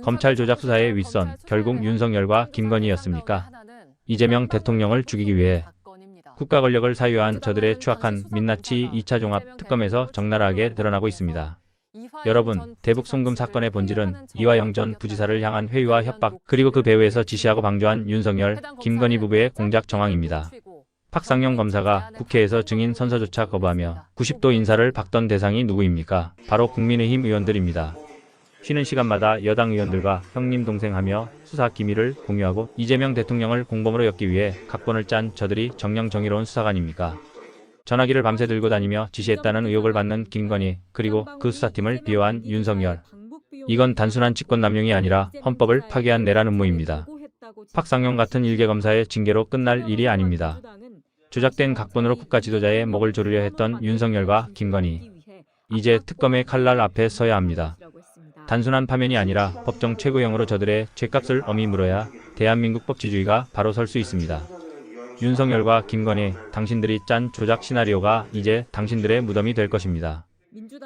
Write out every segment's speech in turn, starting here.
검찰 조작 수사의 윗선, 결국 윤석열과 김건희였습니까? 이재명 대통령을 죽이기 위해 국가 권력을 사유한 저들의 추악한 민낯이 2차 종합 특검에서 적나라하게 드러나고 있습니다. 여러분, 대북 송금 사건의 본질은 이화영 전 부지사를 향한 회유와 협박, 그리고 그 배후에서 지시하고 방조한 윤석열, 김건희 부부의 공작 정황입니다. 박상영 검사가 국회에서 증인 선서조차 거부하며 90도 인사를 박던 대상이 누구입니까? 바로 국민의힘 의원들입니다. 쉬는 시간마다 여당 의원들과 형님 동생하며 수사 기밀을 공유하고 이재명 대통령을 공범으로 엮기 위해 각본을 짠 저들이 정녕 정의로운 수사관입니까? 전화기를 밤새 들고 다니며 지시했다는 의혹을 받는 김건희, 그리고 그 수사팀을 비호한 윤석열. 이건 단순한 직권남용이 아니라 헌법을 파괴한 내란 음모입니다. 박상영 같은 일개 검사의 징계로 끝날 일이 아닙니다. 조작된 각본으로 국가 지도자의 목을 조르려 했던 윤석열과 김건희. 이제 특검의 칼날 앞에 서야 합니다. 단순한 파면이 아니라 법정 최고형으로 저들의 죗값을 엄히 물어야 대한민국 법치주의가 바로 설 수 있습니다. 윤석열과 김건희, 당신들이 짠 조작 시나리오가 이제 당신들의 무덤이 될 것입니다.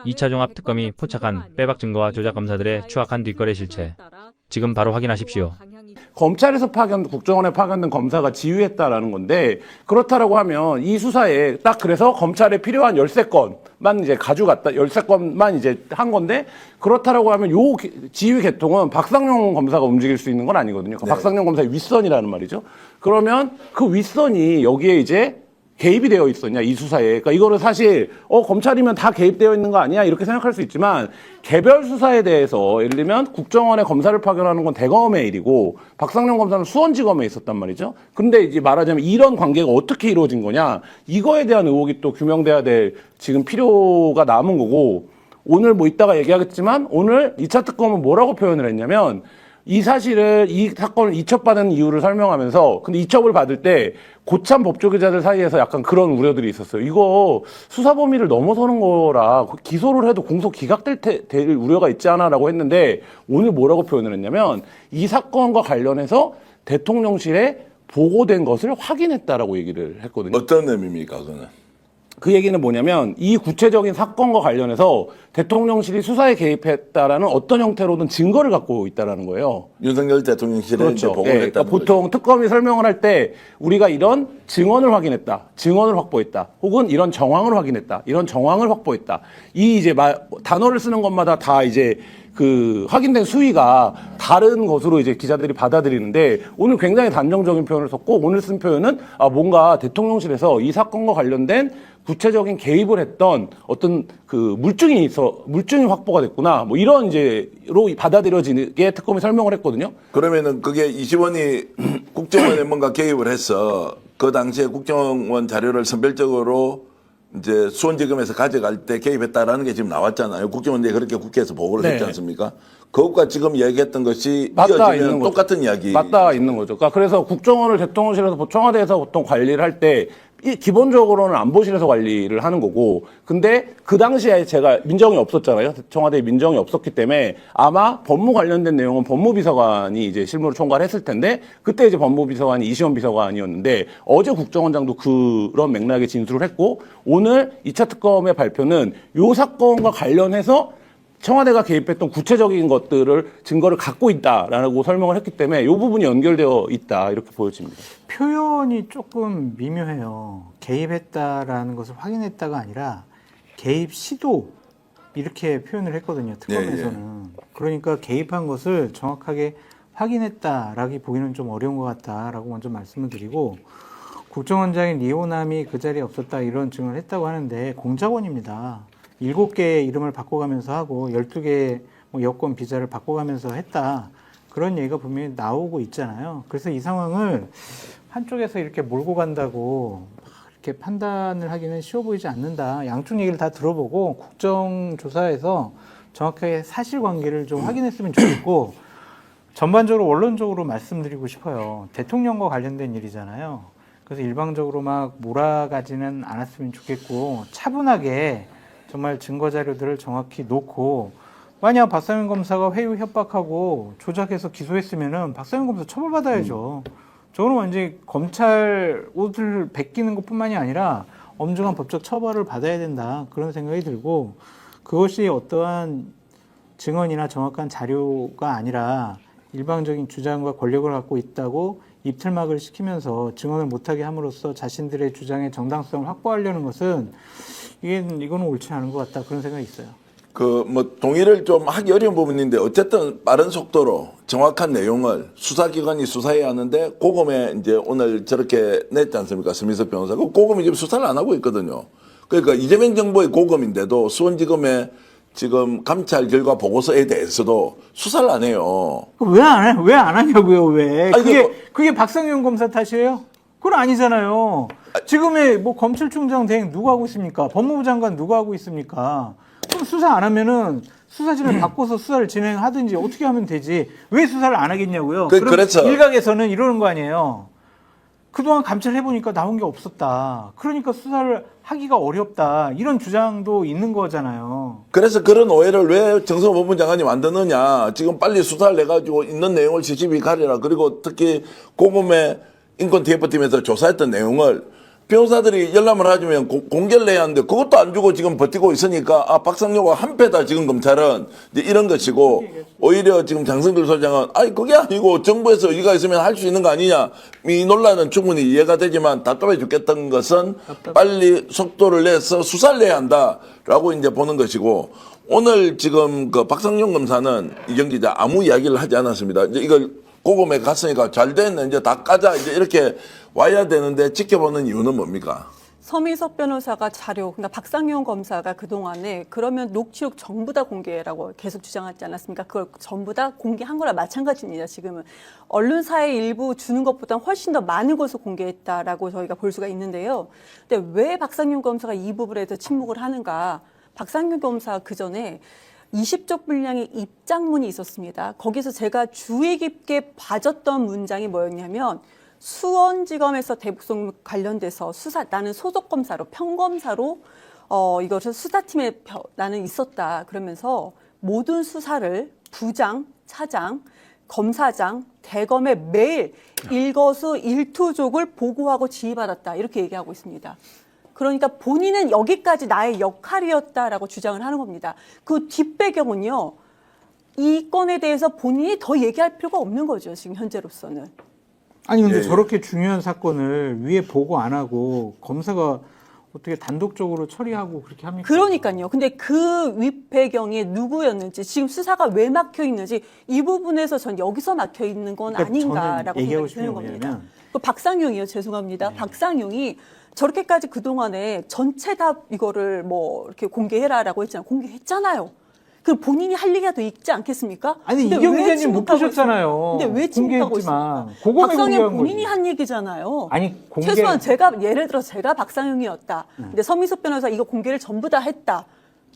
2차 종합특검이 포착한 빼박 증거와 조작 검사들의 추악한 뒷거래 실체. 지금 바로 확인하십시오. 검찰에서 국정원에 파견된 검사가 지휘했다라는 건데, 그렇다라고 하면 이 수사에 딱 그래서 검찰에 필요한 13건만 이제 가져갔다, 13건만 이제 한 건데, 그렇다라고 하면 요 지휘 계통은 박상영 검사가 움직일 수 있는 건 아니거든요. 네. 박상영 검사의 윗선이라는 말이죠. 그러면 그 윗선이 여기에 이제 개입이 되어 있었냐, 이 수사에. 그러니까 이거는 사실 검찰이면 다 개입되어 있는 거 아니야, 이렇게 생각할 수 있지만, 개별 수사에 대해서 예를 들면 국정원에 검사를 파견하는 건 대검의 일이고 박상영 검사는 수원지검에 있었단 말이죠. 근데 이제 말하자면 이런 관계가 어떻게 이루어진 거냐, 이거에 대한 의혹이 또 규명돼야 될 지금 필요가 남은 거고, 오늘 뭐 이따가 얘기하겠지만 오늘 2차 특검은 뭐라고 표현을 했냐면, 이 사실을, 이 사건을 이첩받은 이유를 설명하면서, 근데 이첩을 받을 때 고참 법조계자들 사이에서 약간 그런 우려들이 있었어요. 이거 수사 범위를 넘어서는 거라 기소를 해도 공소 기각될 될 우려가 있지 않아라고 했는데, 오늘 뭐라고 표현을 했냐면, 이 사건과 관련해서 대통령실에 보고된 것을 확인했다라고 얘기를 했거든요. 어떤 의미입니까, 그거는? 그 얘기는 뭐냐면, 이 구체적인 사건과 관련해서 대통령실이 수사에 개입했다라는 어떤 형태로든 증거를 갖고 있다라는 거예요. 윤석열 대통령실에 그렇죠. 보고를 했다는 그러니까 보통 거죠. 특검이 설명을 할 때 우리가 이런 증언을 확인했다, 증언을 확보했다, 혹은 이런 정황을 확인했다, 이런 정황을 확보했다. 이 이제 단어를 쓰는 것마다 다 이제 그 확인된 수위가 다른 것으로 이제 기자들이 받아들이는데, 오늘 굉장히 단정적인 표현을 썼고, 오늘 쓴 표현은 뭔가 대통령실에서 이 사건과 관련된 구체적인 개입을 했던 어떤 그 물증이 확보가 됐구나, 뭐 이런 이제로 받아들여지게 특검이 설명을 했거든요. 그러면은 그게 이시원이 국정원에 뭔가 개입을 해서 그 당시에 국정원 자료를 선별적으로 이제 수원지검에서 가져갈 때 개입했다라는 게 지금 나왔잖아요. 국정원에 그렇게 국회에서 보고를 했지 않습니까? 그것과 지금 얘기했던 것이 이어지면 똑같은 이야기. 맞닿아 있는 거죠. 그러니까 그래서 국정원을 대통령실에서 청와대에서 보통 관리를 할 때 기본적으로는 안보실에서 관리를 하는 거고, 근데 그 당시에 제가 민정이 없었잖아요. 청와대에 민정이 없었기 때문에 아마 법무 관련된 내용은 법무비서관이 이제 실무를 총괄했을 텐데, 그때 이제 법무비서관이 이시원 비서관이었는데, 어제 국정원장도 그런 맥락에 진술을 했고, 오늘 2차 특검의 발표는 요 사건과 관련해서 청와대가 개입했던 구체적인 것들을 증거를 갖고 있다라고 설명을 했기 때문에 이 부분이 연결되어 있다, 이렇게 보여집니다. 표현이 조금 미묘해요. 개입했다라는 것을 확인했다가 아니라 개입 시도, 이렇게 표현을 했거든요, 특검에서는. 그러니까 개입한 것을 정확하게 확인했다라기 보기는 좀 어려운 것 같다라고 먼저 말씀을 드리고, 국정원장인 리오남이 그 자리에 없었다 이런 증언을 했다고 하는데 공작원입니다. 7개의 이름을 바꿔가면서 하고 12개의 여권 비자를 바꿔가면서 했다, 그런 얘기가 분명히 나오고 있잖아요. 그래서 이 상황을 한쪽에서 이렇게 몰고 간다고 이렇게 판단을 하기는 쉬워 보이지 않는다. 양쪽 얘기를 다 들어보고 국정조사에서 정확하게 사실관계를 좀 확인했으면 좋겠고, 전반적으로 원론적으로 말씀드리고 싶어요. 대통령과 관련된 일이잖아요. 그래서 일방적으로 막 몰아가지는 않았으면 좋겠고, 차분하게 정말 증거 자료들을 정확히 놓고, 만약 박상영 검사가 회유 협박하고 조작해서 기소했으면은 박상영 검사 처벌받아야죠. 저는 완전히 검찰 옷을 벗기는 것뿐만이 아니라 엄중한 법적 처벌을 받아야 된다, 그런 생각이 들고, 그것이 어떠한 증언이나 정확한 자료가 아니라 일방적인 주장과 권력을 갖고 있다고 입틀막을 시키면서 증언을 못하게 함으로써 자신들의 주장의 정당성을 확보하려는 것은 이거는 옳지 않은 것 같다 그런 생각이 있어요. 그 뭐 동의를 좀 하기 어려운 부분인데 어쨌든 빠른 속도로 정확한 내용을 수사기관이 수사해야 하는데 고검에 이제 오늘 저렇게 냈지 않습니까? 서민석 변호사가. 고검이 지금 수사를 안 하고 있거든요. 그러니까 이재명 정부의 고검인데도 수원지검의 지금 감찰 결과 보고서에 대해서도 수사를 안 해요. 왜 안 해? 왜 안 하냐고요? 왜? 아니, 그게 박상현 검사 탓이에요? 그건 아니잖아요. 지금의 뭐 검찰총장 대행 누가 하고 있습니까? 법무부 장관 누가 하고 있습니까? 그럼 수사 안 하면은 수사진을 바꿔서 수사를 진행하든지 어떻게 하면 되지. 왜 수사를 안 하겠냐고요. 그렇죠. 일각에서는 이러는 거 아니에요. 그동안 감찰해보니까 나온 게 없었다. 그러니까 수사를 하기가 어렵다. 이런 주장도 있는 거잖아요. 그래서 그런 오해를 왜 정성호 법무부 장관이 만드느냐. 지금 빨리 수사를 내가지고 있는 내용을 CCTV 가려라. 그리고 특히 고검의 인권TF팀에서 조사했던 내용을 변호사들이 열람을 하면 공개를 해야 하는데 그것도 안 주고 지금 버티고 있으니까 아 박상효가 한패다 지금 검찰은 이제 이런 것이고 오히려 지금 장성길 소장은 아니 그게 아니고 정부에서 의지가 있으면 할 수 있는 거 아니냐 이 논란은 충분히 이해가 되지만 답답해 죽겠던 것은 빨리 속도를 내서 수사를 내야 한다라고 이제 보는 것이고 오늘 지금 그 박상용 검사는 이정 기자 아무 이야기를 하지 않았습니다. 이제 이걸 고검에 갔으니까 잘 됐네 이제 다 까자 이제 이렇게 와야 되는데 지켜보는 이유는 뭡니까? 서민석 변호사가 자료, 그러니까 박상용 검사가 그동안에 그러면 녹취록 전부 다 공개라고 계속 주장하지 않았습니까? 그걸 전부 다 공개한 거랑 마찬가지입니다. 지금은 언론사의 일부 주는 것보다 훨씬 더 많은 것을 공개했다라고 저희가 볼 수가 있는데요. 근데 왜 박상용 검사가 이 부분에 대해서 침묵을 하는가? 박상용 검사 그 전에 20조 분량의 입장문이 있었습니다. 거기서 제가 주의 깊게 봐줬던 문장이 뭐였냐면 수원지검에서 대북송 관련돼서 나는 소속검사로 평검사로 이것을 수사팀에 나는 있었다. 그러면서 모든 수사를 부장, 차장, 검사장, 대검에 매일 일거수일투족을 보고하고 지휘받았다. 이렇게 얘기하고 있습니다. 그러니까 본인은 여기까지 나의 역할이었다라고 주장을 하는 겁니다. 그 뒷배경은요. 이 건에 대해서 본인이 더 얘기할 필요가 없는 거죠. 지금 현재로서는. 아니 근데 예. 저렇게 중요한 사건을 위에 보고 안 하고 검사가 어떻게 단독적으로 처리하고 그렇게 합니까? 그러니까요. 근데 그 윗배경이 누구였는지 지금 수사가 왜 막혀 있는지 이 부분에서 전 여기서 막혀 있는 건 그러니까 아닌가라고 저는 얘기하고 생각이 드는 싶은 게 겁니다. 뭐냐면 그 박상용이요. 죄송합니다. 네. 박상용이 저렇게까지 그동안에 전체 다 이거를 뭐 이렇게 공개해라라고 했잖아요. 공개했잖아요. 그 본인이 할 얘기가 더 있지 않겠습니까? 아니 근데 이경 왜 기자님 못 침묵하고 보셨잖아요. 있어요? 근데 왜 침묵하고 공개했지만 있습니까? 그거만 박상용 공개한 본인이 거지. 한 얘기잖아요. 아니 공개 최소한 제가 예를 들어 제가 박상용이었다. 근데 서민석 변호사 이거 공개를 전부 다 했다.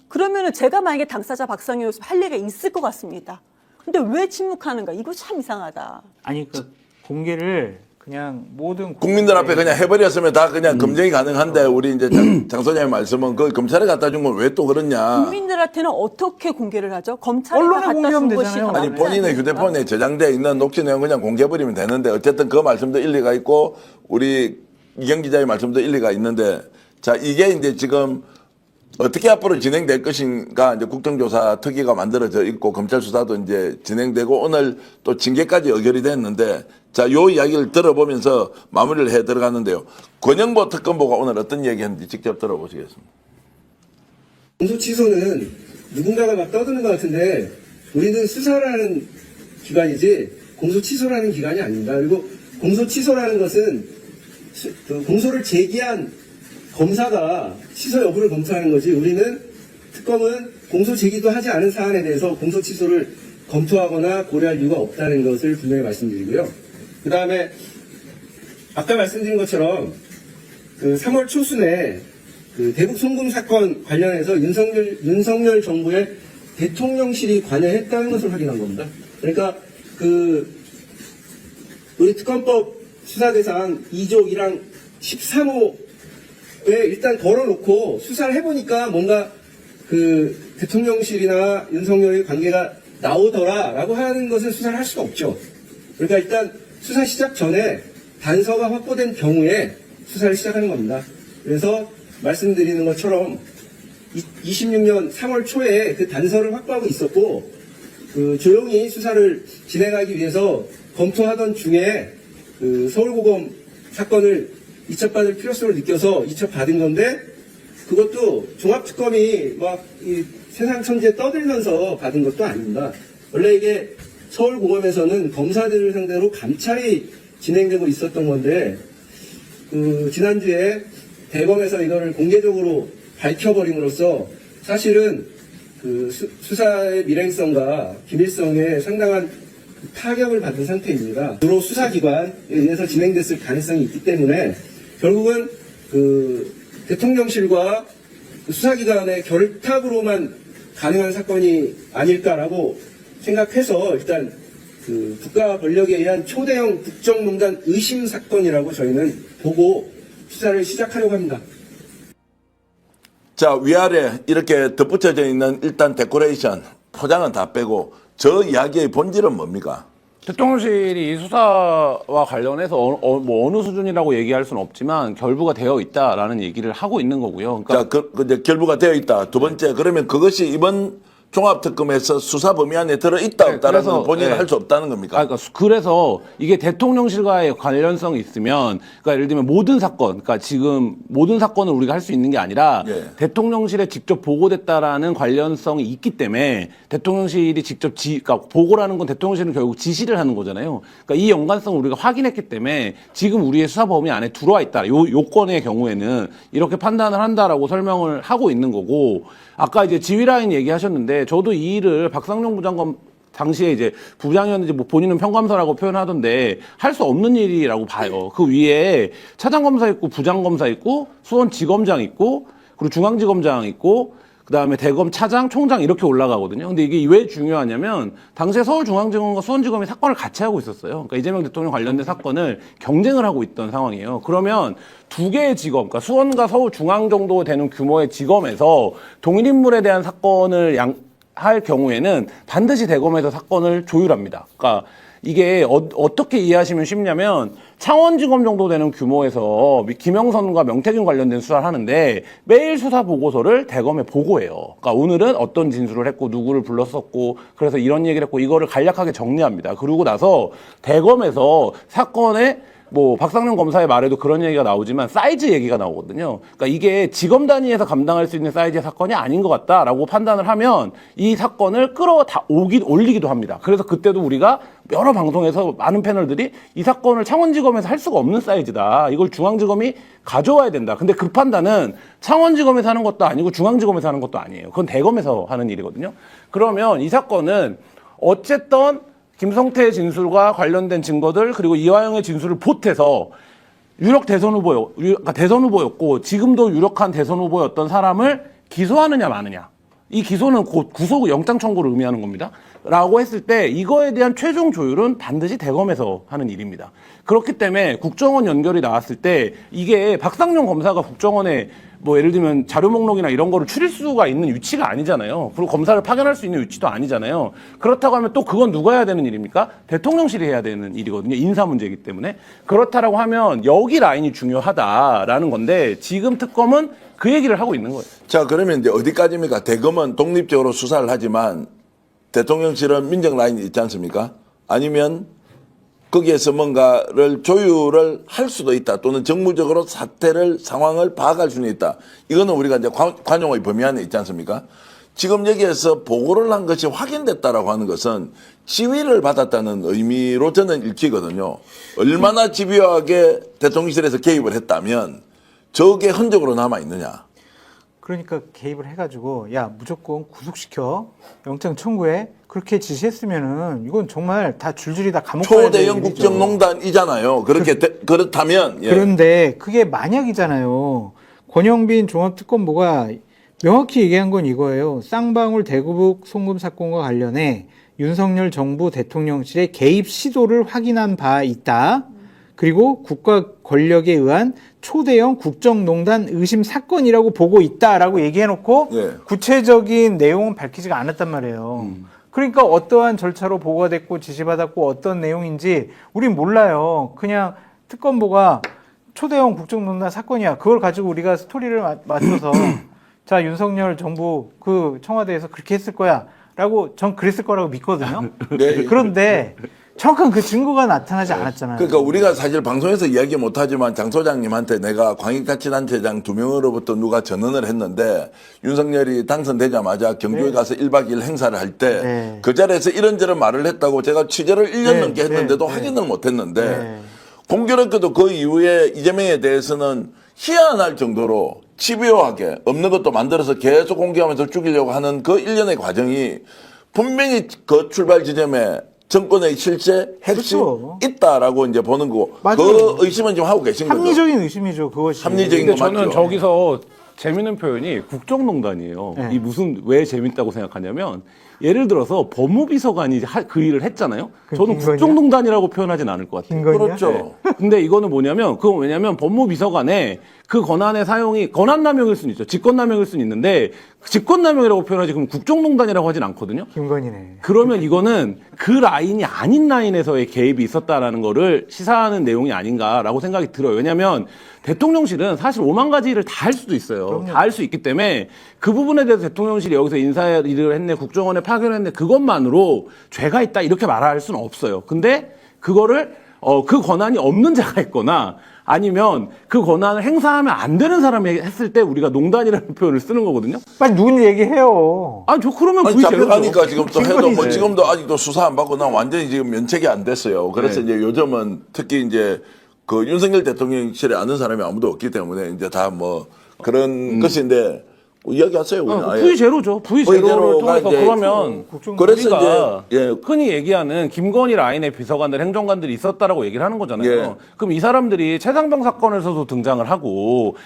그러면은 제가 만약에 당사자 박상용이었으면 할 얘기가 있을 것 같습니다. 근데 왜 침묵하는가? 이거 참 이상하다. 아니 그 공개를 그냥 모든 국민들 앞에 그냥 해버렸으면 다 그냥 검증이 가능한데 우리 이제 장 소장의 말씀은 그 검찰에 갖다 준 건 왜 또 그러냐. 국민들한테는 어떻게 공개를 하죠? 검찰에 언론에 갖다 공개하면 준 것이 되잖아요. 더 아니 낫지 본인의 않습니까? 휴대폰에 저장되어 있는 녹취 내용 그냥 공개해버리면 되는데 어쨌든 그 말씀도 일리가 있고 우리 이경 기자의 말씀도 일리가 있는데 자 이게 이제 지금 어떻게 앞으로 진행될 것인가 이제 국정조사 특위가 만들어져 있고 검찰 수사도 이제 진행되고 오늘 또 징계까지 의결이 됐는데 자 요 이야기를 들어보면서 마무리를 해 들어가는데요. 권영보 특검보가 오늘 어떤 얘기했는지 직접 들어보시겠습니다. 공소 취소는 누군가가 막 떠드는 것 같은데 우리는 수사라는 기관이지 공소 취소라는 기관이 아닙니다. 그리고 공소 취소라는 것은 그 공소를 제기한 검사가 취소 여부를 검토하는 거지 우리는 특검은 공소 제기도 하지 않은 사안에 대해서 공소 취소를 검토하거나 고려할 이유가 없다는 것을 분명히 말씀드리고요. 그 다음에 아까 말씀드린 것처럼 그 3월 초순에 그 대북 송금 사건 관련해서 윤석열 정부의 대통령실이 관여했다는 것을 확인한 겁니다. 그러니까 그 우리 특검법 수사 대상 2조 1항 13호에 일단 걸어놓고 수사를 해보니까 뭔가 그 대통령실이나 윤석열의 관계가 나오더라라고 하는 것은 수사를 할 수가 없죠. 그러니까 일단 수사 시작 전에 단서가 확보된 경우에 수사를 시작하는 겁니다. 그래서 말씀드리는 것처럼 26년 3월 초에 그 단서를 확보하고 있었고, 그 조용히 수사를 진행하기 위해서 검토하던 중에 그 서울고검 사건을 이첩받을 필요성을 느껴서 이첩받은 건데, 그것도 종합특검이 막 이 세상 천지에 떠들면서 받은 것도 아닙니다. 원래 이게 서울고검에서는 검사들을 상대로 감찰이 진행되고 있었던 건데, 그 지난주에 대검에서 이거를 공개적으로 밝혀버림으로써 사실은 그 수사의 밀행성과 기밀성에 상당한 타격을 받은 상태입니다. 주로 수사기관에 의해서 진행됐을 가능성이 있기 때문에 결국은 그 대통령실과 그 수사기관의 결탁으로만 가능한 사건이 아닐까라고 생각해서 일단 그 국가 권력에 의한 초대형 국정농단 의심 사건이라고 저희는 보고 수사를 시작하려고 합니다. 자, 위아래 이렇게 덧붙여져 있는 일단 데코레이션, 포장은 다 빼고 저 이야기의 본질은 뭡니까? 대통령실이 이 수사와 관련해서 어느 수준이라고 얘기할 수는 없지만 결부가 되어 있다라는 얘기를 하고 있는 거고요. 그러니까 자, 이제 결부가 되어 있다. 두 번째, 그러면 그것이 이번 종합특검에서 수사 범위 안에 들어있다, 네, 없다라는 그래서, 건 본인은 네. 할 수 없다는 겁니까? 그래서 이게 대통령실과의 관련성이 있으면, 그러니까 예를 들면 모든 사건, 그러니까 지금 모든 사건을 우리가 할 수 있는 게 아니라 예. 대통령실에 직접 보고됐다라는 관련성이 있기 때문에 대통령실이 직접 그러니까 보고라는 건 대통령실은 결국 지시를 하는 거잖아요. 그러니까 이 연관성을 우리가 확인했기 때문에 지금 우리의 수사 범위 안에 들어와 있다. 요건의 경우에는 이렇게 판단을 한다라고 설명을 하고 있는 거고, 아까 이제 지휘라인 얘기하셨는데 저도 이 일을 박상용 부장검 당시에 이제 부장이었는지 뭐 본인은 평검사라고 표현하던데 할 수 없는 일이라고 봐요. 그 위에 차장검사 있고 부장검사 있고 수원지검장 있고 그리고 중앙지검장 있고 그다음에 대검 차장, 총장 이렇게 올라가거든요. 근데 이게 왜 중요하냐면 당시에 서울중앙지검과 수원지검이 사건을 같이 하고 있었어요. 그러니까 이재명 대통령 관련된 사건을 경쟁을 하고 있던 상황이에요. 그러면 두 개의 지검, 그러니까 수원과 서울중앙 정도 되는 규모의 지검에서 동일 인물에 대한 사건을 할 경우에는 반드시 대검에서 사건을 조율합니다. 그러니까 이게 어떻게 이해하시면 쉽냐면 창원지검 정도 되는 규모에서 김영선과 명태균 관련된 수사를 하는데 매일 수사 보고서를 대검에 보고해요. 그러니까 오늘은 어떤 진술을 했고 누구를 불렀었고 그래서 이런 얘기를 했고 이거를 간략하게 정리합니다. 그러고 나서 대검에서 사건의 뭐 박상용 검사의 말에도 그런 얘기가 나오지만 사이즈 얘기가 나오거든요. 그러니까 이게 지검 단위에서 감당할 수 있는 사이즈의 사건이 아닌 것 같다라고 판단을 하면 이 사건을 올리기도 합니다. 그래서 그때도 우리가 여러 방송에서 많은 패널들이 이 사건을 창원지검에서 할 수가 없는 사이즈다. 이걸 중앙지검이 가져와야 된다. 근데 그 판단은 창원지검에서 하는 것도 아니고 중앙지검에서 하는 것도 아니에요. 그건 대검에서 하는 일이거든요. 그러면 이 사건은 어쨌든 김성태의 진술과 관련된 증거들 그리고 이화영의 진술을 보태서 유력 대선 후보였고 지금도 유력한 대선 후보였던 사람을 기소하느냐 마느냐. 이 기소는 곧 구속 영장 청구를 의미하는 겁니다. 라고 했을 때 이거에 대한 최종 조율은 반드시 대검에서 하는 일입니다. 그렇기 때문에 국정원 연결이 나왔을 때 이게 박상용 검사가 국정원에 뭐 예를 들면 자료 목록이나 이런 거를 추릴 수가 있는 위치가 아니잖아요. 그리고 검사를 파견할 수 있는 위치도 아니잖아요. 그렇다고 하면 또 그건 누가 해야 되는 일입니까? 대통령실이 해야 되는 일이거든요. 인사 문제이기 때문에. 그렇다라고 하면 여기 라인이 중요하다라는 건데 지금 특검은 그 얘기를 하고 있는 거예요. 자, 그러면 이제 어디까지입니까? 대검은 독립적으로 수사를 하지만 대통령실은 민정 라인이 있지 않습니까? 아니면 거기에서 뭔가를 조율을 할 수도 있다. 또는 정무적으로 상황을 파악할 수는 있다. 이거는 우리가 이제 관용의 범위 안에 있지 않습니까? 지금 여기에서 보고를 한 것이 확인됐다라고 하는 것은 지휘를 받았다는 의미로 저는 읽히거든요. 얼마나 집요하게 대통령실에서 개입을 했다면 저게 흔적으로 남아있느냐. 그러니까 개입을 해가지고 야 무조건 구속시켜 영장 청구해 그렇게 지시했으면은 이건 정말 다 줄줄이 다 감옥 가야 될 초대형 일이죠. 국정농단이잖아요. 그렇다면 예. 그런데 그게 만약이잖아요. 권영빈 종합특검보가 명확히 얘기한 건 이거예요. 쌍방울 대구북 송금 사건과 관련해 윤석열 정부 대통령실의 개입 시도를 확인한 바 있다. 그리고 국가 권력에 의한 초대형 국정농단 의심 사건이라고 보고 있다라고 얘기해놓고 예. 구체적인 내용은 밝히지가 않았단 말이에요. 그러니까 어떠한 절차로 보고가 됐고 지시받았고 어떤 내용인지 우린 몰라요. 그냥 특검보가 초대형 국정농단 사건이야. 그걸 가지고 우리가 스토리를 맞춰서 자, 윤석열 정부 그 청와대에서 그렇게 했을 거야라고 전 그랬을 거라고 믿거든요. 네. 그런데 정확한 그 증거가 나타나지 않았잖아요. 그러니까 우리가 사실 방송에서 이야기 못하지만 장 소장님한테 내가 광역자치단체장 2명으로부터 누가 전언을 했는데 윤석열이 당선되자마자 경주에 가서 1박 2일 행사를 할 때 네. 그 자리에서 이런저런 말을 했다고 제가 취재를 1년 네, 넘게 했는데도 네, 확인을 못했는데 네. 공교롭게도 그 이후에 이재명에 대해서는 희한할 정도로 집요하게 없는 것도 만들어서 계속 공개하면서 죽이려고 하는 그 일련의 과정이 분명히 그 출발 지점에 정권의 실제 핵심 그렇죠. 있다라고 이제 보는 거고 맞아요. 그 의심은 지금 하고 계신 거죠. 합리적인 의심이죠, 그것이. 합리적인 근데 거 저는 맞죠? 저기서 재밌는 표현이 국정농단이에요. 네. 이 무슨 왜 재밌다고 생각하냐면 예를 들어서 법무비서관이 그 일을 했잖아요. 저는 김건희야? 국정농단이라고 표현하진 않을 것 같아요. 김건희야? 그렇죠. 근데 이거는 뭐냐면 그건 왜냐면 법무비서관의 그 권한의 사용이 권한남용일 수는 있죠. 직권남용일 수는 있는데 직권남용이라고 표현하지 그럼 국정농단이라고 하진 않거든요. 김건희네. 그러면 이거는 그 라인이 아닌 라인에서의 개입이 있었다라는 거를 시사하는 내용이 아닌가라고 생각이 들어요. 왜냐하면 대통령실은 사실 5만 가지 일을 다 할 수도 있어요. 다 할 수 있기 때문에 그 부분에 대해서 대통령실이 여기서 인사 일을 했네, 국정원에 파견을 했네, 그것만으로 죄가 있다 이렇게 말할 수는 없어요. 근데 그거를 그 권한이 없는 자가 있거나 아니면 그 권한을 행사하면 안 되는 사람이 했을 때 우리가 농단이라는 표현을 쓰는 거거든요. 빨리 누군지 얘기해요. 아니 저 그러면 아니, V 잡혀가니까 지금 또 해도 뭐 김건희지. 지금도 아직도 수사 안 받고 난 완전히 지금 면책이 안 됐어요. 그래서 네. 이제 요즘은 특히 이제 그 윤석열 대통령실에 아는 사람이 아무도 없기 때문에 이제 다 뭐 그런 것인데 이야기하세요. 그냥 아예. V0죠. V0를 V0가 통해서 이제 그러면 그래서 우리가 이제 예. 흔히 얘기하는 김건희 라인의 비서관들, 행정관들이 있었다라고 얘기를 하는 거잖아요. 예. 그럼 이 사람들이 최상병 사건에서도 등장을 하고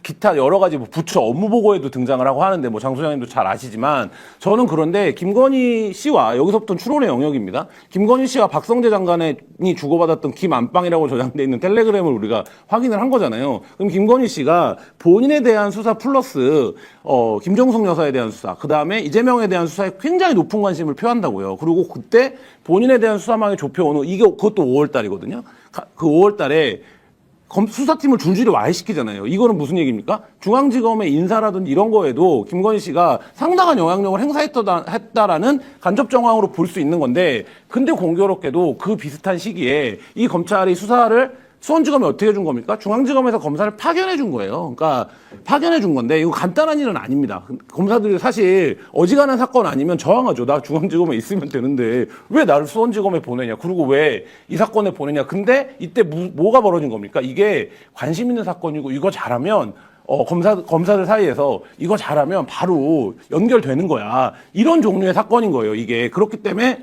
기타 여러 가지 뭐 부처 업무 보고에도 등장을 하고 하는데 뭐 장 소장님도 잘 아시지만 저는 그런데 김건희 씨와 여기서부터 추론의 영역입니다. 김건희 씨와 박성재 장관이 주고받았던 김안방이라고 저장돼 있는 텔레그램을 우리가 확인을 한 거잖아요. 그럼 김건희 씨가 본인에 대한 수사 플러스 김정숙 여사에 대한 수사, 그 다음에 이재명에 대한 수사에 굉장히 높은 관심을 표한다고요. 그리고 그때 본인에 대한 수사망이 좁혀오는 이게 그것도 5월 달이거든요. 그 5월 달에 수사팀을 줄줄이 와해시키잖아요. 이거는 무슨 얘기입니까? 중앙지검의 인사라든지 이런 거에도 김건희 씨가 상당한 영향력을 행사했다라는 간접 정황으로 볼 수 있는 건데, 근데 공교롭게도 그 비슷한 시기에 이 검찰이 수사를 수원지검이 어떻게 해준 겁니까? 중앙지검에서 검사를 파견해 준 거예요. 그러니까 파견해 준 건데 이거 간단한 일은 아닙니다. 검사들이 사실 어지간한 사건 아니면 저항하죠. 나 중앙지검에 있으면 되는데 왜 나를 수원지검에 보내냐. 그리고 왜 이 사건에 보내냐. 근데 이때 뭐가 벌어진 겁니까? 이게 관심 있는 사건이고 이거 잘하면 검사들 사이에서 이거 잘하면 바로 연결되는 거야. 이런 종류의 사건인 거예요, 이게. 그렇기 때문에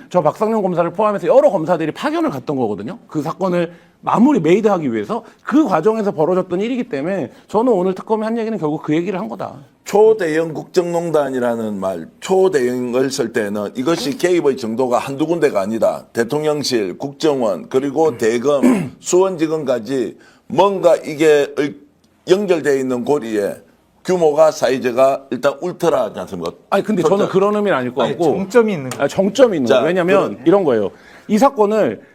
저 박상용 검사를 포함해서 여러 검사들이 파견을 갔던 거거든요. 그 사건을 메이드하기 위해서 그 과정에서 벌어졌던 일이기 때문에 저는 오늘 특검이 한 얘기는 결국 그 얘기를 한 거다. 초대형 국정농단이라는 말, 초대형을 쓸 때는 이것이 개입의 정도가 한두 군데가 아니다. 대통령실, 국정원, 그리고 대검, 수원지검까지 뭔가 이게 연결되어 있는 고리에 규모가 사이즈가 일단 울트라지 않습니까? 아니 근데 저는 그런 의미는 아닐 것 같고 정점이 있는 거예요. 정점이 있는 자, 거예요. 왜냐하면 이런 거예요. 이 사건을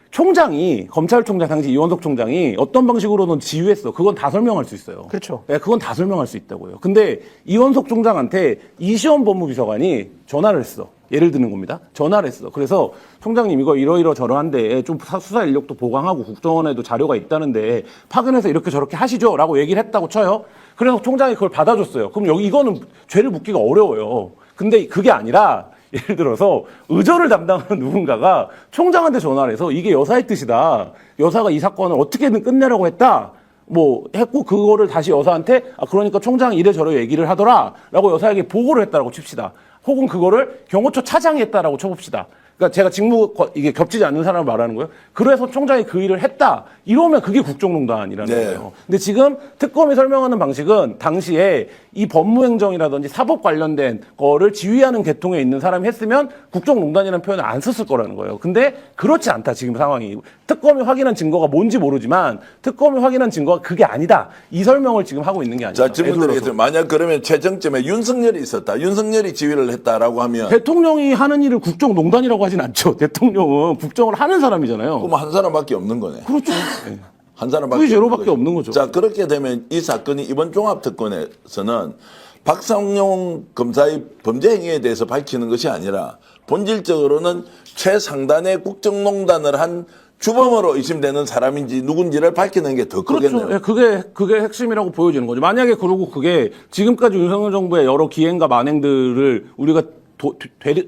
검찰총장 당시 이원석 총장이 어떤 방식으로든 지휘했어. 그건 다 설명할 수 있어요. 그렇죠. 네, 그건 다 설명할 수 있다고요. 근데 이원석 총장한테 이시원 법무비서관이 전화를 했어. 예를 드는 겁니다. 전화를 했어. 그래서 총장님 이거 이러이러 저러한데 좀 수사 인력도 보강하고 국정원에도 자료가 있다는데 파견해서 이렇게 저렇게 하시죠. 라고 얘기를 했다고 쳐요. 그래서 총장이 그걸 받아줬어요. 그럼 이거는 죄를 묻기가 어려워요. 근데 그게 아니라 예를 들어서 의전을 담당하는 누군가가 총장한테 전화를 해서 이게 여사의 뜻이다. 여사가 이 사건을 어떻게든 끝내라고 했다. 했고 그거를 다시 여사한테 그러니까 총장이 이래저래 얘기를 하더라. 라고 여사에게 보고를 했다라고 칩시다. 혹은 그거를 경호처 차장이 했다라고 쳐봅시다. 그러니까 제가 이게 겹치지 않는 사람을 말하는 거예요. 그래서 총장이 그 일을 했다. 이러면 그게 국정농단이라는 네. 거예요. 근데 지금 특검이 설명하는 방식은 당시에 이 법무행정이라든지 사법 관련된 거를 지휘하는 계통에 있는 사람이 했으면 국정농단이라는 표현을 안 썼을 거라는 거예요. 근데 그렇지 않다, 지금 상황이. 특검이 확인한 증거가 뭔지 모르지만 특검이 확인한 증거가 그게 아니다. 이 설명을 지금 하고 있는 게 아니다. 자, 질문 드리겠습니다. 만약 그러면 최정점에 윤석열이 있었다. 윤석열이 지휘를 했다라고 하면 대통령이 하는 일을 국정농단이라고 하진 않죠. 대통령은 국정을 하는 사람이잖아요. 그럼 한 사람밖에 없는 거네. 그렇죠. 한 사람밖에 V0밖에 없는 거죠. 자, 그렇게 되면 이 사건이 이번 종합특권에서는 박상용 검사의 범죄 행위에 대해서 밝히는 것이 아니라 본질적으로는 최상단의 국정농단을 한 주범으로 의심되는 사람인지 누군지를 밝히는 게 더 크겠네요. 그렇죠. 예, 그게 핵심이라고 보여지는 거죠. 만약에 그러고 그게 지금까지 윤석열 정부의 여러 기행과 만행들을 우리가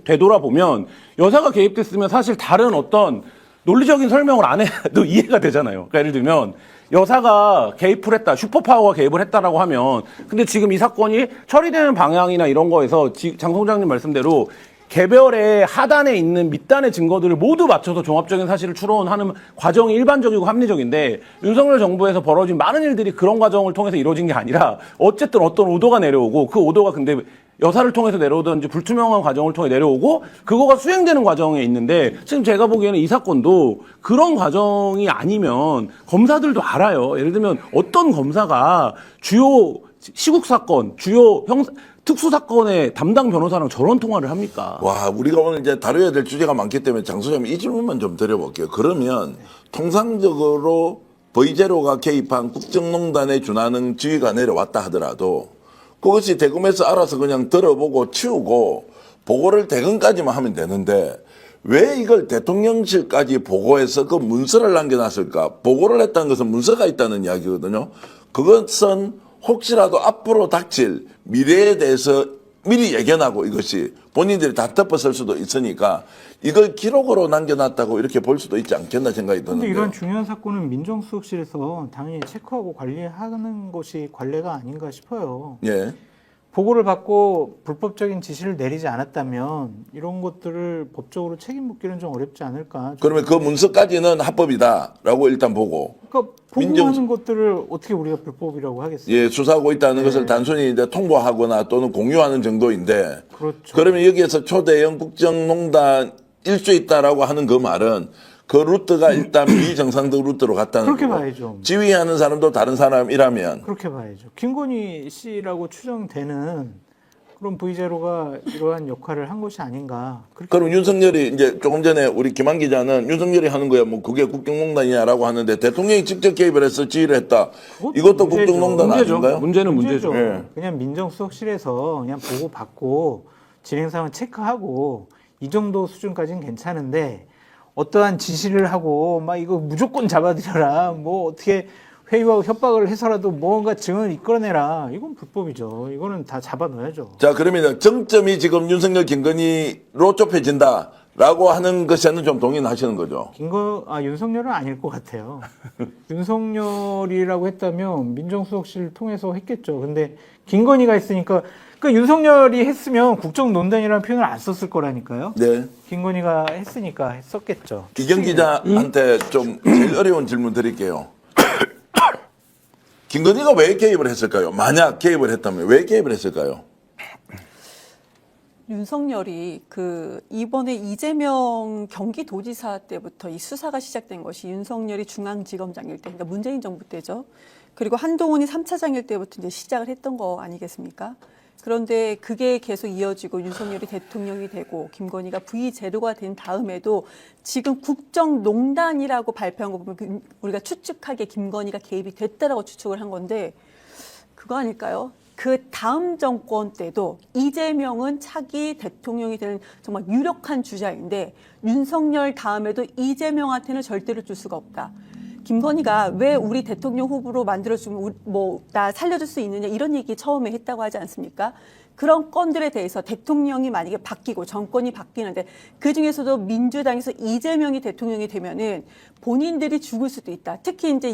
되돌아보면 여사가 개입됐으면 사실 다른 어떤 논리적인 설명을 안 해도 이해가 되잖아요. 그러니까 예를 들면 여사가 개입을 했다, 슈퍼파워가 개입을 했다라고 하면 근데 지금 이 사건이 처리되는 방향이나 이런 거에서 장 소장님 말씀대로 개별의 하단에 있는 밑단의 증거들을 모두 맞춰서 종합적인 사실을 추론하는 과정이 일반적이고 합리적인데 윤석열 정부에서 벌어진 많은 일들이 그런 과정을 통해서 이루어진 게 아니라 어쨌든 어떤 오도가 내려오고 그 오도가 근데 여사를 통해서 내려오든지 불투명한 과정을 통해 내려오고 그거가 수행되는 과정에 있는데 지금 제가 보기에는 이 사건도 그런 과정이 아니면 검사들도 알아요. 예를 들면 어떤 검사가 주요 시국 사건, 주요 특수 사건의 담당 변호사랑 저런 통화를 합니까? 와, 우리가 오늘 이제 다뤄야 될 주제가 많기 때문에 장 소장님 이 질문만 좀 드려볼게요. 그러면 통상적으로 보이제로가 개입한 국정농단에 준하는 지휘가 내려왔다 하더라도 그것이 대검에서 알아서 그냥 들어보고 치우고 보고를 대검까지만 하면 되는데 왜 이걸 대통령실까지 보고해서 그 문서를 남겨놨을까? 보고를 했다는 것은 문서가 있다는 이야기거든요. 그것은 혹시라도 앞으로 닥칠 미래에 대해서 미리 예견하고 이것이 본인들이 다 덮어설 수도 있으니까 이걸 기록으로 남겨놨다고 이렇게 볼 수도 있지 않겠나 생각이 그런데 드는데요. 이런 중요한 사건은 민정수석실에서 당연히 체크하고 관리하는 것이 관례가 아닌가 싶어요. 예. 보고를 받고 불법적인 지시를 내리지 않았다면 이런 것들을 법적으로 책임 묻기는 좀 어렵지 않을까. 그러면 그 문서까지는 합법이다라고 일단 보고 그러니까 보고하는 것들을 어떻게 우리가 불법이라고 하겠어요? 예, 수사하고 있다는 것을 단순히 이제 통보하거나 또는 공유하는 정도인데 그렇죠. 그러면 여기에서 초대형 국정농단일 수 있다라고 하는 그 말은 그 루트가 일단 비정상적 루트로 갔다는 그렇게 거고 봐야죠. 지휘하는 사람도 다른 사람이라면 그렇게 봐야죠. 김건희 씨라고 추정되는 그런 V제로가 이러한 역할을 한 것이 아닌가. 그럼 윤석열이 이제 조금 전에 우리 김한 기자는 윤석열이 하는 거야 뭐 그게 국정농단이냐라고 하는데 대통령이 직접 개입을 해서 지휘를 했다. 이것도 문제죠. 국정농단 아닌가요? 문제는 문제죠. 예. 그냥 민정수석실에서 그냥 보고 받고 진행 상황 체크하고 이 정도 수준까지는 괜찮은데 어떠한 지시를 하고 막 이거 무조건 잡아들여라 뭐 어떻게 회유하고 협박을 해서라도 뭔가 증언을 이끌어내라 이건 불법이죠. 이거는 다 잡아넣어야죠. 자, 그러면 정점이 지금 윤석열 김건희로 좁혀진다라고 하는 것에는 좀 동의는 하시는 거죠? 윤석열은 아닐 것 같아요. 윤석열이라고 했다면 민정수석실 통해서 했겠죠. 근데 김건희가 했으니까 그러니까 윤석열이 했으면 국정농단이라는 표현을 안 썼을 거라니까요. 네. 김건희가 했으니까 했었겠죠. 이경 기자한테 좀 제일 어려운 질문 드릴게요. 김건희가 왜 개입을 했을까요? 만약 개입을 했다면 왜 개입을 했을까요? 윤석열이 이번에 이재명 경기도지사 때부터 이 수사가 시작된 것이 윤석열이 중앙지검장일 때, 그러니까 문재인 정부 때죠. 그리고 한동훈이 3차장일 때부터 이제 시작을 했던 거 아니겠습니까? 그런데 그게 계속 이어지고 윤석열이 대통령이 되고 김건희가 V제로가 된 다음에도 지금 국정농단이라고 발표한 거 보면 우리가 추측하기에 김건희가 개입이 됐다라고 추측을 한 건데 그거 아닐까요? 그 다음 정권 때도 이재명은 차기 대통령이 되는 정말 유력한 주자인데 윤석열 다음에도 이재명한테는 절대로 줄 수가 없다. 김건희가 왜 우리 대통령 후보로 만들어주면 나 살려줄 수 있느냐 이런 얘기 처음에 했다고 하지 않습니까? 그런 건들에 대해서 대통령이 만약에 바뀌고 정권이 바뀌는데 그중에서도 민주당에서 이재명이 대통령이 되면은 본인들이 죽을 수도 있다. 특히 이제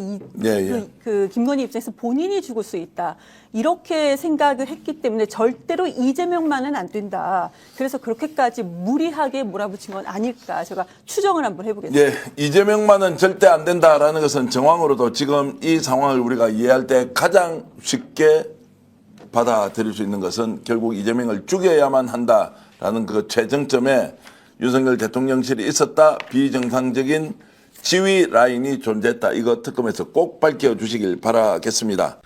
김건희 입장에서 본인이 죽을 수 있다. 이렇게 생각을 했기 때문에 절대로 이재명만은 안 된다. 그래서 그렇게까지 무리하게 몰아붙인 건 아닐까. 제가 추정을 한번 해보겠습니다. 예, 이재명만은 절대 안 된다라는 것은 정황으로도 지금 이 상황을 우리가 이해할 때 가장 쉽게 받아들일 수 있는 것은 결국 이재명을 죽여야만 한다라는 그 최정점에 윤석열 대통령실이 있었다. 비정상적인 지휘 라인이 존재했다. 이거 특검에서 꼭 밝혀주시길 바라겠습니다.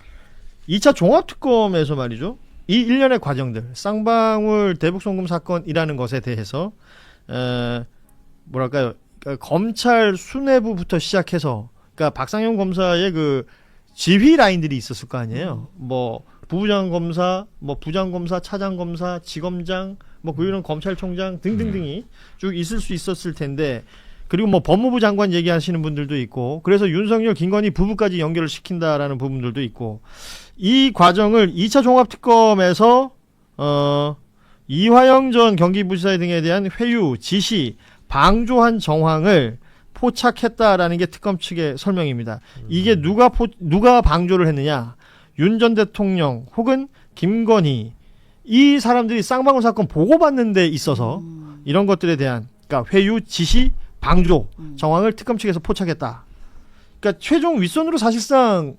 2차 종합특검에서 말이죠. 이 일련의 과정들, 쌍방울 대북송금 사건이라는 것에 대해서 뭐랄까요? 그러니까 검찰 수뇌부부터 시작해서 그러니까 박상용 검사의 그 지휘 라인들이 있었을 거 아니에요. 뭐 부장검사, 뭐 부장검사, 차장검사, 지검장, 뭐 이런 검찰총장 등등등이 쭉 있을 수 있었을 텐데, 그리고 뭐 법무부 장관 얘기하시는 분들도 있고, 그래서 윤석열, 김건희 부부까지 연결을 시킨다라는 부분들도 있고, 이 과정을 2차 종합특검에서 이화영 전 경기부지사 등에 대한 회유, 지시, 방조한 정황을 포착했다라는 게 특검 측의 설명입니다. 이게 누가 방조를 했느냐? 윤 전 대통령 혹은 김건희, 이 사람들이 쌍방울 사건 보고받는 데 있어서 이런 것들에 대한, 그러니까 회유, 지시, 방조 정황을 특검 측에서 포착했다. 그러니까 최종 윗선으로 사실상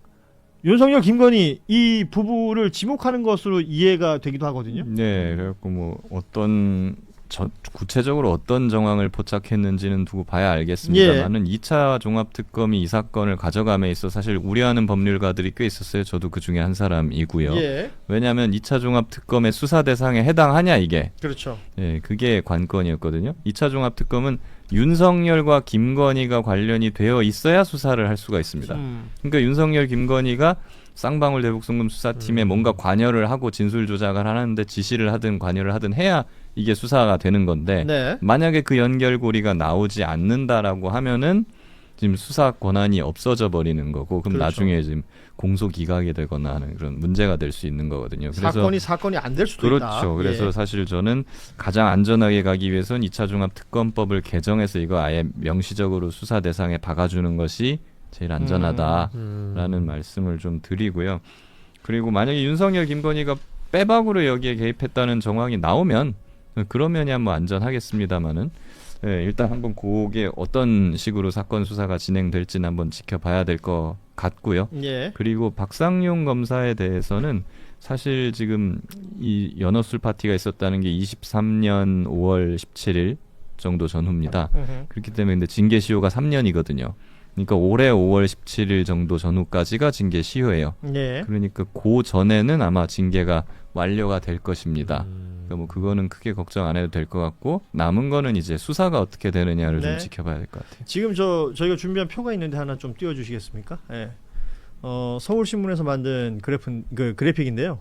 윤석열, 김건희 이 부부를 지목하는 것으로 이해가 되기도 하거든요. 네, 그래갖고 뭐 구체적으로 어떤 정황을 포착했는지는 두고 봐야 알겠습니다만은 2차 종합특검이 이 사건을 가져감에 있어 사실 우려하는 법률가들이 꽤 있었어요. 저도 그 중에 한 사람이고요. 예. 왜냐하면 2차 종합특검의 수사 대상에 해당하냐 이게. 그렇죠. 예, 그게 관건이었거든요. 2차 종합특검은 윤석열과 김건희가 관련이 되어 있어야 수사를 할 수가 있습니다. 그러니까 윤석열, 김건희가 쌍방울 대북송금 수사팀에 뭔가 관여를 하고 진술 조작을 하는데 지시를 하든 관여를 하든 해야 이게 수사가 되는 건데, 네. 만약에 그 연결고리가 나오지 않는다라고 하면은 지금 수사 권한이 없어져 버리는 거고, 그럼 그렇죠. 나중에 지금 공소 기각이 되거나 하는 그런 문제가 될 수 있는 거거든요. 그래서 사건이 안 될 수도 있다. 그렇죠. 그래서 사실 저는 가장 안전하게 가기 위해서는 2차 종합특검법을 개정해서 이거 아예 명시적으로 수사 대상에 박아주는 것이 제일 안전하다라는 말씀을 좀 드리고요. 그리고 만약에 윤석열, 김건희가 빼박으로 여기에 개입했다는 정황이 나오면 그러면야 뭐 안전하겠습니다만은, 예, 일단 한번 그게 어떤 식으로 사건 수사가 진행될지는 한번 지켜봐야 될 것 같고요. 예. 그리고 박상용 검사에 대해서는 사실 지금 이 연어술 파티가 있었다는 게 23년 5월 17일 정도 전후입니다. 그렇기 때문에 근데 징계 시효가 3년이거든요. 그러니까 올해 5월 17일 정도 전후까지가 징계 시효예요. 예. 그러니까 그 전에는 아마 징계가 완료가 될 것입니다. 그러니까 뭐 그거는 크게 걱정 안 해도 될 것 같고, 남은 거는 이제 수사가 어떻게 되느냐를 네. 좀 지켜봐야 될 것 같아요. 지금 저희가 준비한 표가 있는데 하나 좀 띄워주시겠습니까? 예. 서울신문에서 만든 그래픽인데요.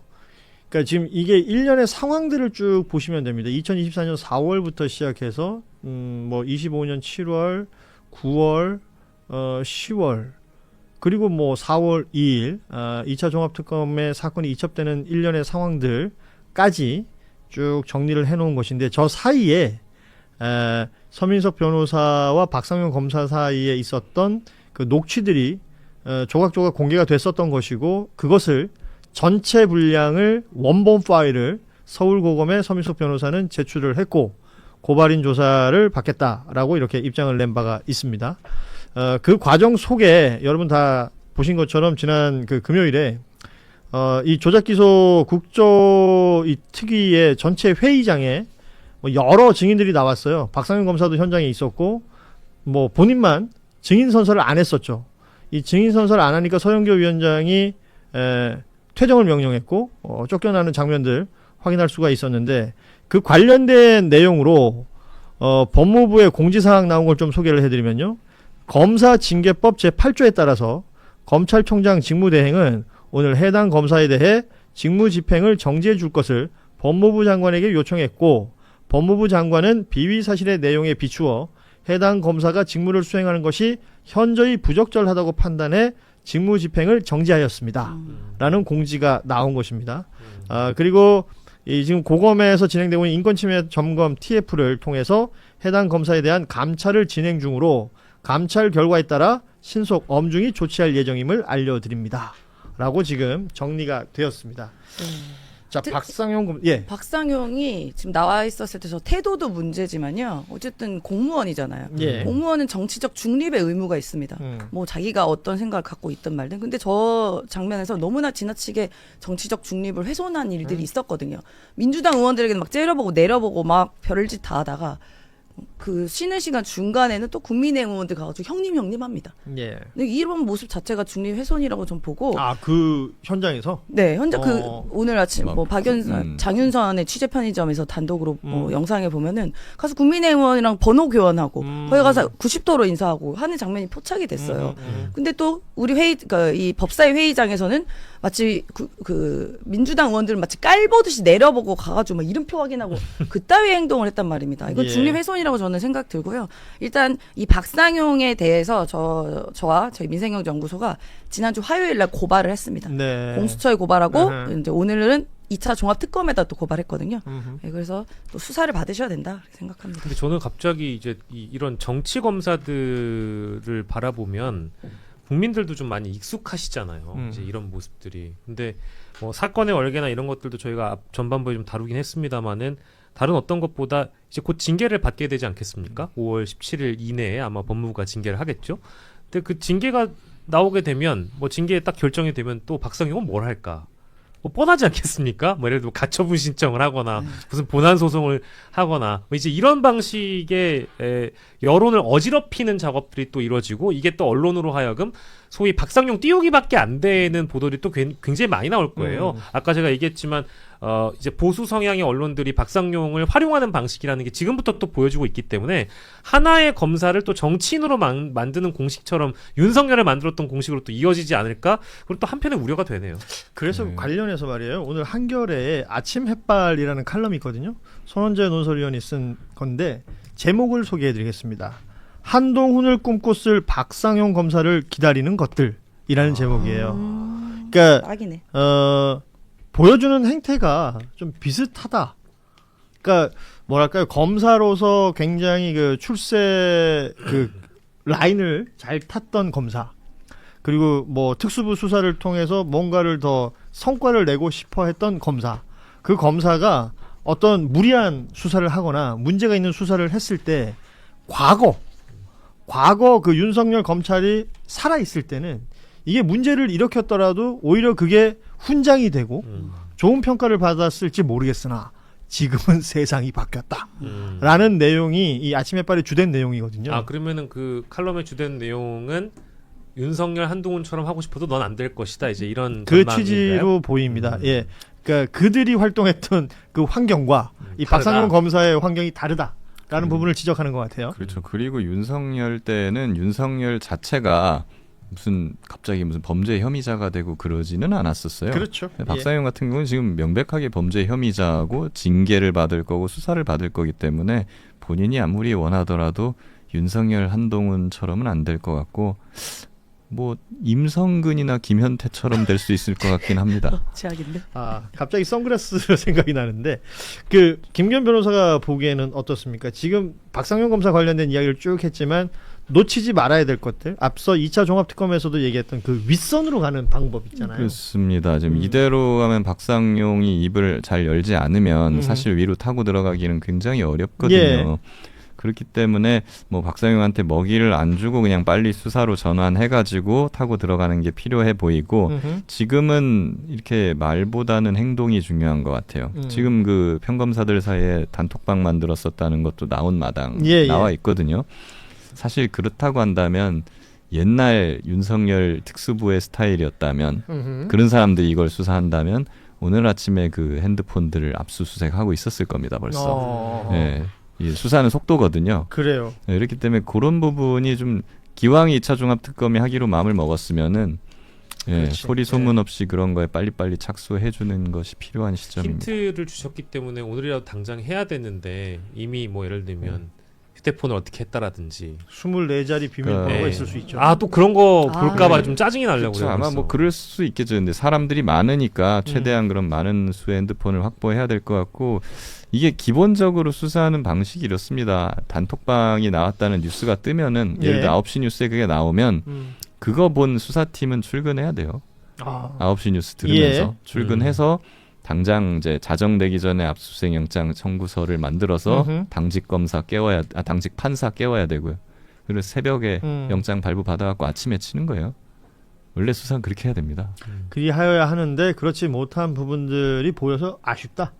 그러니까 지금 이게 1년의 상황들을 쭉 보시면 됩니다. 2024년 4월부터 시작해서 뭐 25년 7월, 9월, 10월, 그리고 뭐 4월 2일 2차 종합특검의 사건이 이첩되는 1년의 상황들까지 쭉 정리를 해놓은 것인데, 저 사이에 서민석 변호사와 박상용 검사 사이에 있었던 그 녹취들이 조각조각 공개가 됐었던 것이고, 그것을 전체 분량을 원본 파일을 서울고검에 서민석 변호사는 제출을 했고 고발인 조사를 받겠다라고 이렇게 입장을 낸 바가 있습니다. 그 과정 속에 여러분 다 보신 것처럼 지난 그 금요일에 이 조작기소 국조 이 특위의 전체 회의장에 뭐 여러 증인들이 나왔어요. 박상현 검사도 현장에 있었고, 뭐 본인만 증인 선서를 안 했었죠. 이 증인 선서를 안 하니까 서영교 위원장이 퇴정을 명령했고 쫓겨나는 장면들 확인할 수가 있었는데, 그 관련된 내용으로 법무부의 공지사항 나온 걸 좀 소개를 해드리면요. 검사징계법 제8조에 따라서 검찰총장 직무대행은 오늘 해당 검사에 대해 직무집행을 정지해 줄 것을 법무부 장관에게 요청했고, 법무부 장관은 비위 사실의 내용에 비추어 해당 검사가 직무를 수행하는 것이 현저히 부적절하다고 판단해 직무집행을 정지하였습니다. 라는 공지가 나온 것입니다. 그리고 지금 고검에서 진행되고 있는 인권침해 점검 TF를 통해서 해당 검사에 대한 감찰을 진행 중으로 감찰 결과에 따라 신속 엄중히 조치할 예정임을 알려드립니다. 라고 지금 정리가 되었습니다. 자, 박상용 박상용이 지금 나와 있었을 때 저 태도도 문제지만요. 어쨌든 공무원이잖아요. 예. 공무원은 정치적 중립의 의무가 있습니다. 뭐 자기가 어떤 생각을 갖고 있든 말든. 근데 저 장면에서 너무나 지나치게 정치적 중립을 훼손한 일들이 있었거든요. 민주당 의원들에게는 막 째려보고 내려보고 막 별짓 다 하다가 그 쉬는 시간 중간에는 또 국민의힘 의원들 가가지고 형님 합니다. 예. 근데 이런 모습 자체가 중립 훼손이라고 좀 보고. 그 현장에서? 네, 현재 오늘 아침 뭐 장윤선의 취재 편의점에서 단독으로 영상에 보면은 가서 국민의힘 의원이랑 번호 교환하고 거기 가서 90도로 인사하고 하는 장면이 포착이 됐어요. 근데 또 우리 그러니까 이 법사위 회의장에서는 마치 그 민주당 의원들은 마치 깔보듯이 내려보고 가가지고 막 이름표 확인하고 그따위 행동을 했단 말입니다. 이거 예. 중립훼손이라고 저는 생각 들고요. 일단 이 박상용에 대해서 저와 저희 민생경제연구소가 지난주 화요일 날 고발을 했습니다. 네. 공수처에 고발하고 으흠. 이제 오늘은 2차 종합특검에다 또 고발했거든요. 음흠. 네, 그래서 또 수사를 받으셔야 된다 그렇게 생각합니다. 근데 저는 갑자기 이제 이런 정치 검사들을 바라보면 국민들도 좀 많이 익숙하시잖아요. 이제 이런 모습들이. 근데 뭐 사건의 얼개나 이런 것들도 저희가 전반부에 좀 다루긴 했습니다만은 다른 어떤 것보다 이제 곧 징계를 받게 되지 않겠습니까? 5월 17일 이내에 아마 법무부가 징계를 하겠죠. 근데 그 징계가 나오게 되면 뭐 징계에 딱 결정이 되면 또 박상용은 뭘 할까? 뭐 뻔하지 않겠습니까? 뭐 예를 들어 가처분 신청을 하거나 무슨 본안 소송을 하거나 뭐 이제 이런 방식의 여론을 어지럽히는 작업들이 또 이루어지고 이게 또 언론으로 하여금 소위 박상용 띄우기밖에 안 되는 보도들이 또 굉장히 많이 나올 거예요. 아까 제가 얘기했지만 이제 보수 성향의 언론들이 박상용을 활용하는 방식이라는 게 지금부터 또 보여주고 있기 때문에 하나의 검사를 또 정치인으로 만드는 공식처럼 윤석열을 만들었던 공식으로 또 이어지지 않을까? 그리고 또 한편에 우려가 되네요. 그래서 관련해서 말이에요. 오늘 한겨레에 아침 햇발이라는 칼럼이 있거든요. 손원재 논설위원이 쓴 건데 제목을 소개해드리겠습니다. 한동훈을 꿈고 쓸 박상용 검사를 기다리는 것들이라는 제목이에요. 그러니까 딱이네. 보여주는 행태가 좀 비슷하다. 그러니까 뭐랄까요, 검사로서 굉장히 그 출세 그 라인을 잘 탔던 검사, 그리고 뭐 특수부 수사를 통해서 뭔가를 더 성과를 내고 싶어했던 검사, 그 검사가 어떤 무리한 수사를 하거나 문제가 있는 수사를 했을 때 과거 그 윤석열 검찰이 살아 있을 때는 이게 문제를 일으켰더라도 오히려 그게 훈장이 되고 좋은 평가를 받았을지 모르겠으나 지금은 세상이 바뀌었다라는 내용이 이 아침 햇발의 주된 내용이거든요. 아, 그러면은 그 칼럼의 주된 내용은 윤석열 한동훈처럼 하고 싶어도 넌 안 될 것이다. 이제 이런 그 전망인가요? 취지로 보입니다. 예, 그러니까 그들이 활동했던 그 환경과 이 다르다. 박상용 검사의 환경이 다르다라는 부분을 지적하는 것 같아요. 그렇죠. 그리고 윤석열 때는 윤석열 자체가 갑자기 무슨 범죄 혐의자가 되고 그러지는 않았었어요. 그렇죠. 박상용 같은 경우는 지금 명백하게 범죄 혐의자고 징계를 받을 거고 수사를 받을 거기 때문에 본인이 아무리 원하더라도 윤석열 한동훈처럼은 안 될 것 같고 뭐 임성근이나 김현태처럼 될 수 있을 것 같긴 합니다. 제약인데. 아, 갑자기 선글라스 생각이 나는데 그 김기현 변호사가 보기에는 어떻습니까? 지금 박상용 검사 관련된 이야기를 쭉 했지만 놓치지 말아야 될 것들, 앞서 2차 종합특검에서도 얘기했던 그 윗선으로 가는 방법 있잖아요. 그렇습니다. 지금 이대로 가면 박상용이 입을 잘 열지 않으면 사실 위로 타고 들어가기는 굉장히 어렵거든요. 예. 그렇기 때문에 뭐 박상용한테 먹이를 안 주고 그냥 빨리 수사로 전환해가지고 타고 들어가는 게 필요해 보이고 지금은 이렇게 말보다는 행동이 중요한 것 같아요. 지금 그 평검사들 사이에 단톡방 만들었었다는 것도 나온 마당 나와 있거든요. 사실 그렇다고 한다면 옛날 윤석열 특수부의 스타일이었다면 그런 사람들이 이걸 수사한다면 오늘 아침에 그 핸드폰들을 압수수색하고 있었을 겁니다. 벌써. 예. 이 수사는 속도거든요. 그래요. 네, 이렇기 때문에 그런 부분이 좀 기왕이 2차 종합특검이 하기로 마음을 먹었으면은 소리 소문 없이 그런 거에 빨리빨리 착수해주는 것이 필요한 시점입니다. 힌트를 주셨기 때문에 오늘이라도 당장 해야 되는데 이미 뭐 예를 들면 휴대폰을 어떻게 했다라든지 24자리 비밀번호가 있을 수 있죠. 아, 또 그런 거 볼까봐 좀 짜증이 나려고 그렇죠. 그래요. 아마 뭐 그럴 수 있겠죠. 근데 사람들이 많으니까 최대한 그런 많은 수의 핸드폰을 확보해야 될 것 같고 이게 기본적으로 수사하는 방식이 이렇습니다. 단톡방이 나왔다는 뉴스가 뜨면은 예를 들어 9시 뉴스에 그게 나오면 그거 본 수사팀은 출근해야 돼요. 9시 뉴스 들으면서 출근해서 당장 이제 자정되기 전에 압수수색 영장 청구서를 만들어서 당직 판사 깨워야 되고요. 그리고 새벽에 영장 발부 받아갖고 아침에 치는 거예요. 원래 수사는 그렇게 해야 됩니다. 그리하여야 하는데 그렇지 못한 부분들이 보여서 아쉽다.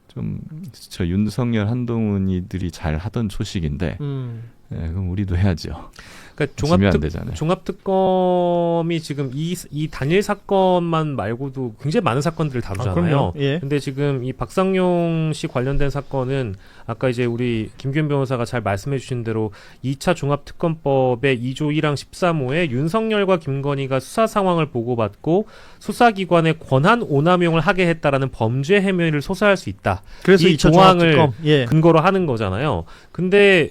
좀 저 윤석열 한동훈이들이 잘 하던 초식인데 그럼 우리도 해야죠. 그러니까 그러니까 지면되잖아요. 종합특검이 지금 이 단일 사건만 말고도 굉장히 많은 사건들을 다루잖아요. 그럼요. 예. 근데 지금 이 박상용 씨 관련된 사건은 아까 이제 우리 김규현 변호사가 잘 말씀해 주신 대로 2차 종합특검법의 2조 1항 13호에 윤석열과 김건희가 수사 상황을 보고받고 수사기관의 권한 오남용을 하게 했다라는 범죄 혐의를 소사할 수 있다. 그래서 이 2차 조항을 종합특검. 예. 근거로 하는 거잖아요. 근데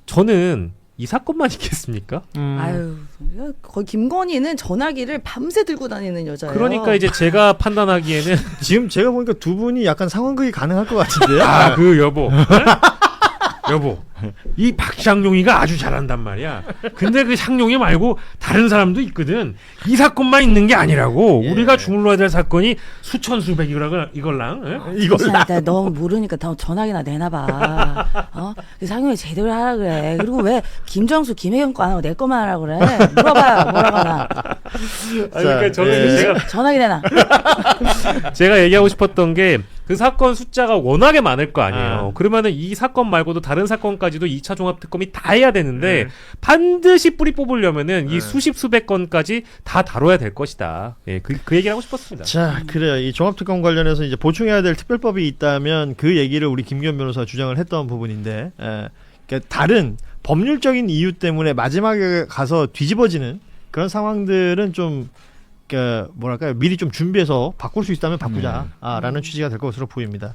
저는 이 사건만 있겠습니까? 아유, 거의 김건희는 전화기를 밤새 들고 다니는 여자예요. 그러니까 이제 제가 판단하기에는 지금 제가 보니까 두 분이 약간 상황극이 가능할 것 같은데요. 아, 그 여보. 네? 여보. 이 박상용이가 아주 잘한단 말이야. 근데 그 상용이 말고 다른 사람도 있거든. 이 사건만 있는 게 아니라고. 예. 우리가 주물러야 될 사건이 수천 수백 이걸랑. 나 너무 모르니까 더 전화기나 내놔봐. 그 상용이 제대로 하라 그래. 그리고 왜 김정수, 김혜경 거 안 하고 내 거만 하라 그래. 물어봐요. 뭐라고 하나. 그러니까 저는 예. 제가 전화기 내놔. 제가 얘기하고 싶었던 게 그 사건 숫자가 워낙에 많을 거 아니에요. 그러면은 이 사건 말고도 다른 사건까지도 2차 종합특검이 다 해야 되는데 반드시 뿌리 뽑으려면은 이 수십 수백 건까지 다 다뤄야 될 것이다. 예, 그 얘기를 하고 싶었습니다. 자, 그래요. 이 종합특검 관련해서 이제 보충해야 될 특별법이 있다면 그 얘기를 우리 김기현 변호사가 주장을 했던 부분인데, 그러니까 다른 법률적인 이유 때문에 마지막에 가서 뒤집어지는 그런 상황들은 좀 뭐랄까요, 미리 좀 준비해서 바꿀 수 있다면 바꾸자라는 취지가 될 것으로 보입니다.